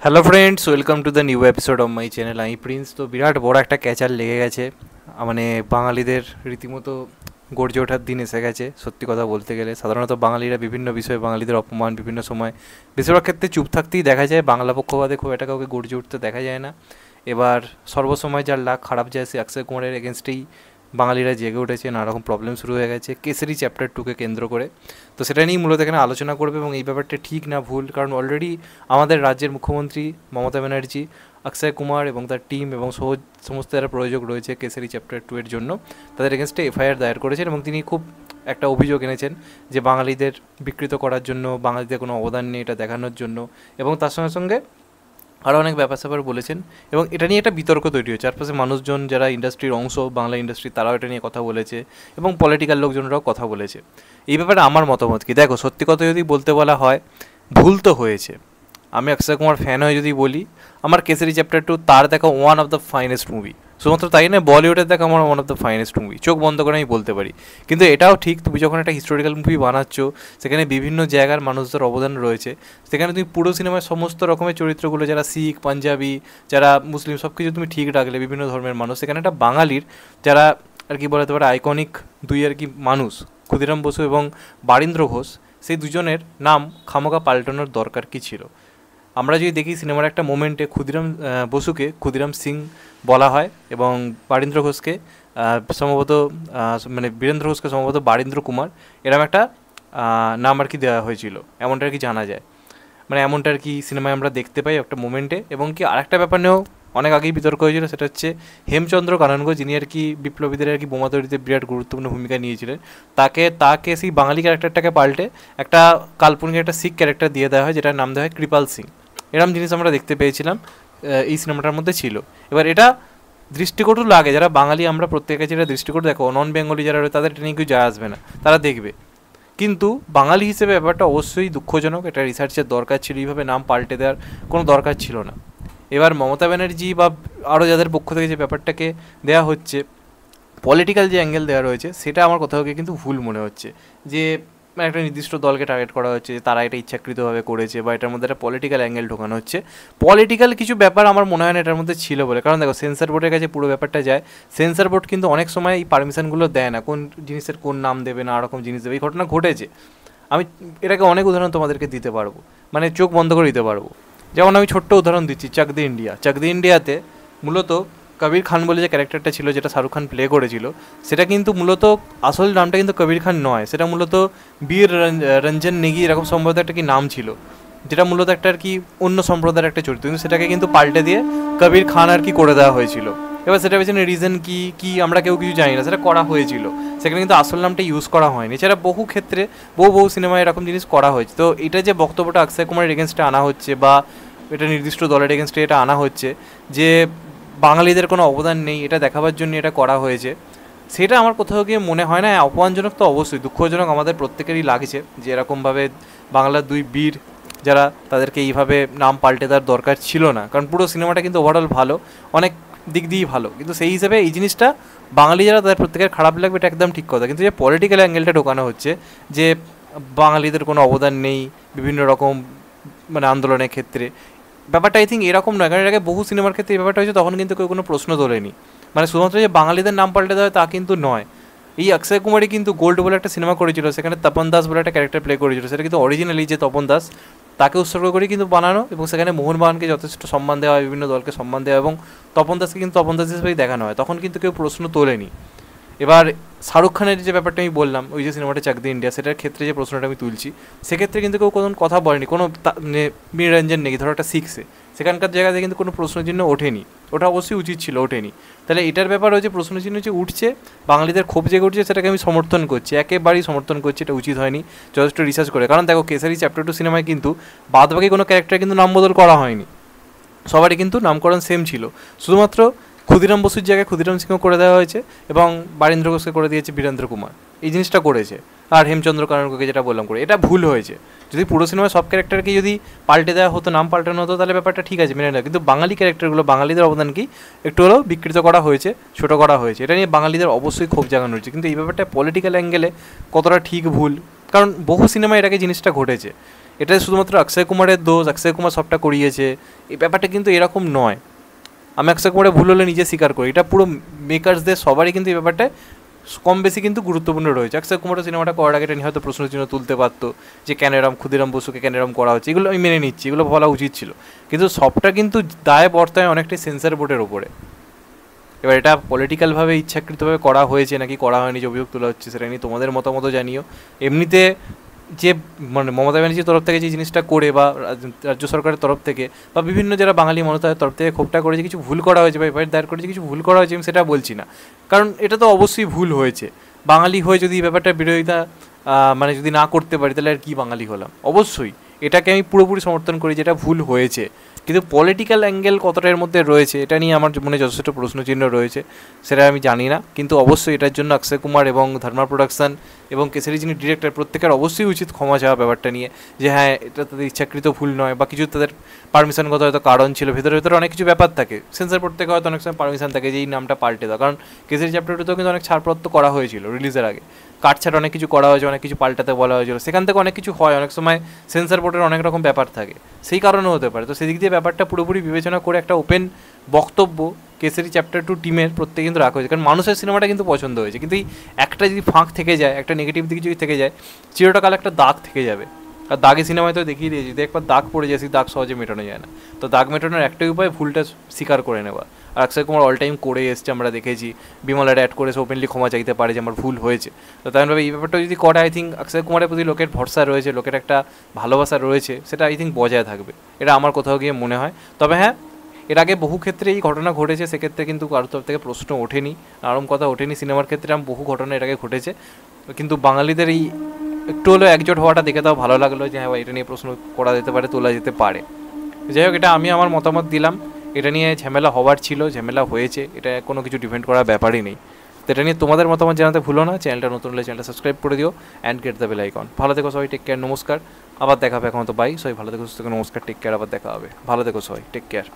Hello friends, welcome to the new episode of my channel. আমি Prince. তো বিরাট বড় একটা ক্যাচার লেগে গেছে, মানে বাঙালিদের রীতিমতো গর্জে ওঠার দিন এসে গেছে। সত্যি কথা বলতে গেলে সাধারণত বাঙালিরা বিভিন্ন বিষয়ে বাঙালিদের অপমান বিভিন্ন সময় বেশিরভাগ ক্ষেত্রে চুপ থাকতেই দেখা যায়, বাংলা পক্ষপাতে খুব একটা কাউকে গর্জে উঠতে দেখা যায় না। এবার সর্বসময় যার লাখ খারাপ যায় সে অক্ষয় কুমারের এগেনস্টেই বাঙালিরা জেগে উঠেছে, নানা রকম প্রবলেম শুরু হয়ে গেছে কেসরি চ্যাপ্টার 2কে কেন্দ্র করে। তো সেটা নিয়েই মূলত এখানে আলোচনা করবে এবং এই ব্যাপারটা ঠিক না ভুল, কারণ অলরেডি আমাদের রাজ্যের মুখ্যমন্ত্রী মমতা ব্যানার্জি, অক্ষয় কুমার এবং তার টিম এবং সমস্ত যারা প্রয়োজক রয়েছে কেসরি চ্যাপ্টার 2 এর জন্য তাদের এগেনস্টে এফআইআর দায়ের করেছেন এবং তিনি খুব একটা অভিযোগ এনেছেন যে বাঙালিদের বিকৃত করার জন্য, বাঙালিদের কোনো অবদান নেই এটা দেখানোর জন্য, এবং তার সঙ্গে সঙ্গে আরও অনেক ব্যাপার স্যাপার বলেছেন। এবং এটা নিয়ে একটা বিতর্ক তৈরি হয়েছে, চারপাশে মানুষজন যারা ইন্ডাস্ট্রির অংশ বাংলা ইন্ডাস্ট্রি তারাও এটা নিয়ে কথা বলেছে এবং পলিটিক্যাল লোকজনরাও কথা বলেছে। এই ব্যাপারে আমার মতামত কি? দেখো, সত্যি কথা যদি বলতে বলা হয়, ভুল তো হয়েছে। আমি অক্ষয় কুমার ফ্যান হয়ে যদি বলি, আমার কেসরি চ্যাপ্টার 2 তার দেখা one of the finest movie. শুধুমাত্র তাই না, বলিউডের দেখা আমার one of the finest movie, চোখ বন্ধ করে আমি বলতে পারি। কিন্তু এটাও ঠিক, তুমি যখন একটা হিস্টোরিক্যাল মুভি বানাচ্ছ, সেখানে বিভিন্ন জায়গার মানুষদের অবদান রয়েছে, সেখানে তুমি পুরো সিনেমায় সমস্ত রকমের চরিত্রগুলো, যারা শিখ, পাঞ্জাবি, যারা মুসলিম, সব কিছু তুমি ঠিক রাখলে, বিভিন্ন ধর্মের মানুষ, সেখানে একটা বাঙালির যারা আর কি বলতে পারে আইকনিক দুই আর কি মানুষ, ক্ষুদিরাম বসু এবং বারীন্দ্র ঘোষ, সেই দুজনের নাম খামোকা পাল্টানোর দরকার কী ছিল? আমরা যদি দেখি সিনেমার একটা মোমেন্টে ক্ষুদিরাম বসুকে ক্ষুদিরাম সিং বলা হয় এবং বারীন্দ্র ঘোষকে সম্ভবত মানে বীরেন্দ্র ঘোষকে সম্ভবত বারীন্দ্র কুমার, এরকম একটা নাম আর কি দেওয়া হয়েছিল, এমনটা আর কি জানা যায়। মানে এমনটা আর কি সিনেমায় আমরা দেখতে পাই একটা মোমেন্টে। এবং কি আরেকটা ব্যাপার নিয়েও অনেক আগেই বিতর্ক হয়েছিল, সেটা হচ্ছে হেমচন্দ্র কাননগো, যিনি আর কি বিপ্লবীদের আর কি বোমা তৈরিতে বিরাট গুরুত্বপূর্ণ ভূমিকা নিয়েছিলেন, তাকে সেই বাঙালি ক্যারেক্টারটাকে পাল্টে একটা কাল্পনিক একটা শিখ ক্যারেক্টার দিয়ে দেওয়া হয়, যেটার নাম দেওয়া হয় কৃপাল সিং। এরকম জিনিস আমরা দেখতে পেয়েছিলাম এই সিনেমাটার মধ্যে ছিল। এবার এটা দৃষ্টিকটু লাগে, যারা বাঙালি আমরা প্রত্যেকের যেটা দৃষ্টিকটু, দেখো নন বেঙ্গলি যারা রয়েছে তাদের ট্রেনিং কেউ যায় আসবে না, তারা দেখবে। কিন্তু বাঙালি হিসেবে ব্যাপারটা অবশ্যই দুঃখজনক, এটা রিসার্চের দরকার ছিল, এইভাবে নাম পাল্টে দেওয়ার কোনো দরকার ছিল না। এবার মমতা ব্যানার্জি বা আরও যাদের পক্ষ থেকে যে ব্যাপারটাকে দেওয়া হচ্ছে, পলিটিক্যাল যে অ্যাঙ্গেল দেওয়া রয়েছে, সেটা আমার কোথাও গিয়ে কিন্তু ভুল মনে হচ্ছে। যে মানে একটা নির্দিষ্ট দলকে টার্গেট করা হচ্ছে, যে তারা এটা ইচ্ছাকৃতভাবে করেছে বা এটার মধ্যে একটা পলিটিক্যাল অ্যাঙ্গেল ঢোকানো হচ্ছে। পলিটিক্যাল কিছু ব্যাপার আমার মনে হয় না এটার মধ্যে ছিল বলে, কারণ দেখো সেন্সার বোর্ডের কাছে পুরো ব্যাপারটা যায়। সেন্সার বোর্ড কিন্তু অনেক সময় এই পারমিশনগুলো দেয় না, কোন জিনিসের কোন নাম দেবে, না রকম জিনিস দেবে। এই ঘটনা ঘটেছে, আমি এটাকে অনেক উদাহরণ তোমাদেরকে দিতে পারবো, মানে চোখ বন্ধ করে দিতে পারবো। যেমন আমি ছোট্ট উদাহরণ দিচ্ছি, চাক দে ইন্ডিয়া। চাক দে ইন্ডিয়াতে মূলত কবির খান বলে যে ক্যারেক্টারটা ছিল, যেটা শাহরুখ খান প্লে করেছিল, সেটা কিন্তু মূলত আসল নামটা কিন্তু কবির খান নয়, সেটা মূলত বীর রঞ্জন নেগি এরকম সম্ভবত একটা কি নাম ছিল, যেটা মূলত একটা আর কি অন্য সম্প্রদায়ের একটা চরিত্র, কিন্তু সেটাকে কিন্তু পাল্টে দিয়ে কবির খান আর কি করে দেওয়া হয়েছিল। এবার সেটা পেছনে রিজন কি আমরা কেউ কিছু জানি না, সেটা করা হয়েছিল, সেখানে কিন্তু আসল নামটা ইউজ করা হয়নি। এছাড়া বহু ক্ষেত্রে বহু সিনেমায় এরকম জিনিস করা হয়েছে। তো এটা যে বক্তব্যটা অক্ষয় কুমারের এগেনস্টে আনা হচ্ছে বা এটা নির্দিষ্ট দলের এগেনস্টে এটা আনা হচ্ছে যে বাঙালিদের কোনো অবদান নেই, এটা দেখাবার জন্য এটা করা হয়েছে, সেটা আমার কোথাও গিয়ে মনে হয় না। অপমানজনক তো অবশ্যই, দুঃখজনক আমাদের প্রত্যেকেরই লাগছে যে এরকমভাবে বাংলার দুই বীর যারা, তাদেরকে এইভাবে নাম পাল্টে দেওয়ার দরকার ছিল না। কারণ পুরো সিনেমাটা কিন্তু ওভারঅল ভালো, অনেক দিক দিয়েই ভালো, কিন্তু সেই হিসেবে এই জিনিসটা বাঙালি যারা তাদের প্রত্যেকের খারাপ লাগবে, এটা একদম ঠিক কথা। কিন্তু যে পলিটিক্যাল অ্যাঙ্গেলটা ঢোকানো হচ্ছে যে বাঙালিদের কোনো অবদান নেই বিভিন্ন রকম মানে আন্দোলনের ক্ষেত্রে, ব্যাপারটা আই থিঙ্ক এরকম নয়। কারণ এর আগে বহু সিনেমার ক্ষেত্রে এই ব্যাপারটা হয়েছে, তখন কিন্তু কেউ কোনো প্রশ্ন তোলেনি। মানে শুধুমাত্র যে বাঙালিদের নাম পাল্টে দেওয়া হয় তা কিন্তু নয়। এই অক্ষয় কুমারই কিন্তু গোল্ড বলে একটা সিনেমা করেছিল, সেখানে তপন দাস বলে একটা ক্যারেক্টার প্লে করেছিল, সেটা কিন্তু অরিজিনালি যে তপন দাস তাকে উৎসর্গ করে কিন্তু বানানো, এবং সেখানে মোহনবাগানকে যথেষ্ট সম্মান দেওয়া হয়, বিভিন্ন দলকে সম্মান দেওয়া, এবং তপন দাসকে কিন্তু তপন দাস হিসেবেই দেখানো হয়, তখন কিন্তু কেউ প্রশ্ন তোলেনি। এবার শাহরুখ খানের যে ব্যাপারটা আমি বললাম, ওই যে সিনেমাটা চাক দে ইন্ডিয়া, সেটার ক্ষেত্রে যে প্রশ্নটা আমি তুলছি, সেক্ষেত্রে কিন্তু কেউ কোনো কথা বলেনি, কোনো নিরঞ্জন নেই, ধরো একটা শিখছে, সেখানকার জায়গাতে কিন্তু কোনো প্রশ্নচিহ্ন ওঠেনি, ওটা অবশ্যই উচিত ছিল, ওঠেনি। তাহলে এটার ব্যাপার হচ্ছে প্রশ্নচিহ্ন যে উঠছে, বাঙালিদের ক্ষোভ জেগে উঠছে, সেটাকে আমি সমর্থন করছি, একেবারেই সমর্থন করছি, এটা উচিত হয়নি যথেষ্ট রিসার্চ করে। কারণ দেখো কেসারি চ্যাপ্টার 2 সিনেমায় কিন্তু বাদবাকি কোনো ক্যারেক্টার কিন্তু নাম বদল করা হয়নি, সবারই কিন্তু নামকরণ সেম ছিল, শুধুমাত্র ক্ষুদিরাম বসুর জায়গায় ক্ষুদিরাম সিংহ করে দেওয়া হয়েছে এবং বারীন্দ্র ঘোষকে করে দিয়েছে বীরেন্দ্র কুমার, এই জিনিসটা করেছে। আর হেমচন্দ্র কাননগোকে যেটা বললাম করে, এটা ভুল হয়েছে। যদি পুরো সিনেমায় সব ক্যারেক্টারকে যদি পাল্টে দেওয়া হতো, নাম পাল্টানো হতো, তাহলে ব্যাপারটা ঠিক আছে, মেনে নেয়। কিন্তু বাঙালি ক্যারেক্টারগুলো, বাঙালিদের অবদানকেই একটু হলেও বিকৃত করা হয়েছে, ছোটো করা হয়েছে, এটা নিয়ে বাঙালিদের অবশ্যই ক্ষোভ জাগানো হয়েছে। কিন্তু এই ব্যাপারটা পলিটিক্যাল অ্যাঙ্গেলে কতটা ঠিক ভুল, কারণ বহু সিনেমায় এটাকে জিনিসটা ঘটেছে। এটা শুধুমাত্র অক্ষয় কুমারের দোষ, অক্ষয় কুমার সবটা করিয়েছে, এই ব্যাপারটা কিন্তু এরকম নয়। আমি অক্ষয় কুমারের ভুল হলে নিজে স্বীকার করি, এটা পুরো মেকার্সদের সবারই কিন্তু এই ব্যাপারটা কম বেশি কিন্তু গুরুত্বপূর্ণ রয়েছে। অক্ষয় কুমারও সিনেমাটা করার আগে এটা নিয়ে হয়তো প্রশ্ন চিহ্ন তুলতে পারতো যে কেন এরম, ক্ষুদিরাম বসুকে কেন এরম করা হচ্ছে, এগুলো আমি মেনে নিচ্ছি, এগুলো বলা উচিত ছিল, কিন্তু সবটা কিন্তু দায় বর্তায় অনেকটাই সেন্সার বোর্ডের ওপরে। এবার এটা পলিটিক্যালভাবে ইচ্ছাকৃতভাবে করা হয়েছে নাকি করা হয়নি যে অভিযোগ তোলা হচ্ছে, সেটা নিয়ে তোমাদের মতামত জানিও। এমনিতে যে মানে মমতা ব্যানার্জির তরফ থেকে যে জিনিসটা করে, বা রাজ্য সরকারের তরফ থেকে, বা বিভিন্ন যারা বাঙালি মমতার তরফ থেকে ক্ষোভটা করেছে, কিছু ভুল করা হয়েছে বা এফআইআর দায়ের করেছে, কিছু ভুল করা হয়েছে, আমি সেটা বলছি না, কারণ এটা তো অবশ্যই ভুল হয়েছে। বাঙালি হয়ে যদি এই ব্যাপারটা বিরোধিতা মানে যদি না করতে পারি, তাহলে আর কি বাঙালি হলাম? অবশ্যই এটাকে আমি পুরোপুরি সমর্থন করি, যেটা ভুল হয়েছে, কিন্তু পলিটিক্যাল অ্যাঙ্গেল কতটা এর মধ্যে রয়েছে এটা নিয়ে আমার মনে যথেষ্ট প্রশ্নচিহ্ন রয়েছে, সেটা আমি জানি না। কিন্তু অবশ্যই এটার জন্য অক্ষয় কুমার এবং ধর্মা প্রোডাকশন এবং কেসারি যিনি ডিরেক্টর, প্রত্যেকের অবশ্যই উচিত ক্ষমা চাওয়া ব্যাপারটা নিয়ে, যে হ্যাঁ এটা তাদের ইচ্ছাকৃত ভুল নয়, বা কিছু তাদের পারমিশনগত হয়তো কারণ ছিল, ভেতরে ভেতরে অনেক কিছু ব্যাপার থাকে, সেন্সার বোর্ড থেকে হয়তো অনেক সময় পারমিশন থাকে যে এই নামটা পাল্টে দাও, কারণ কেসারি চ্যাপ্টারটাতেও কিন্তু অনেক ছাড়পত্র করা হয়েছিল রিলিজের আগে, কাটছাট অনেক কিছু করা হয়েছে, অনেক কিছু পাল্টাতে বলা হয়েছিল, সেখান থেকে অনেক কিছু হয়, অনেক সময় সেন্সার বোর্ডের অনেক রকম ব্যাপার থাকে, সেই কারণেও হতে পারে। তো সেদিক দিয়ে ব্যাপারটা পুরোপুরি বিবেচনা করে একটা ওপেন বক্তব্য কেসারি চ্যাপ্টার 2 টিমের প্রত্যেকে কিন্তু রাখা হয়েছে, কারণ মানুষের সিনেমাটা কিন্তু পছন্দ হয়েছে, কিন্তু এই একটা যদি ফাঁক থেকে যায়, একটা নেগেটিভ দিক যদি থেকে যায়, চিরটাকাল একটা দাগ থেকে যাবে। আর দাগে সিনেমায় তো দেখিয়ে দিয়েছি, যদি একবার দাগ পড়ে যায় সেই দাগ সহজে মেটানো যায় না। তো দাগ মেটানোর একটাই উপায় ভুলটা স্বীকার করে নেওয়া। আর অক্ষয় কুমার অল টাইম করে এসছে, আমরা দেখেছি, বিমলার অ্যাড করে সে ওপেনলি ক্ষমা চাইতে পারে যে আমার ভুল হয়েছে। তো তেমনভাবে এই ব্যাপারটা যদি করে, আই থিঙ্ক অক্ষয় কুমারের প্রতি লোকের ভরসা রয়েছে, লোকের একটা ভালোবাসা রয়েছে, সেটা আই থিঙ্ক বজায় থাকবে, এটা আমার কোথাও গিয়ে মনে হয়। তবে হ্যাঁ, এর আগে বহু ক্ষেত্রে এই ঘটনা ঘটেছে, সেক্ষেত্রে কিন্তু কারোর তরফ থেকে প্রশ্ন ওঠেনি, আরম কথা ওঠেনি। সিনেমার ক্ষেত্রে বহু ঘটনা এর আগে ঘটেছে, কিন্তু বাঙালিদের এই একটু হলেও একজোট হওয়াটা দেখে তাও ভালো লাগলো, যে হ্যাঁ এটা নিয়ে প্রশ্ন করা যেতে পারে, তোলা যেতে পারে। যাই হোক, এটা আমি আমার মতামত দিলাম, এটা নিয়ে ঝামেলা হওয়ার ছিল, ঝামেলা হয়েছে, এটা কোনো কিছু ডিপেন্ড করার ব্যাপারই নেই। তো এটা নিয়ে তোমাদের মতামত জানাতে ভুলো না, চ্যানেলটা নতুন হলে চ্যানেলটা সাবস্ক্রাইব করে দিও and get the bell icon. ভালো থেকো সবাই, টেক কেয়ার, নমস্কার, আবার দেখা হবে। এখন তো বাই, সবাই ভালো থেকো, সুস্থ থেকো, নমস্কার, টেক কেয়ার, আবার দেখা হবে, ভালো থেকো সবাই, টেক কেয়ার।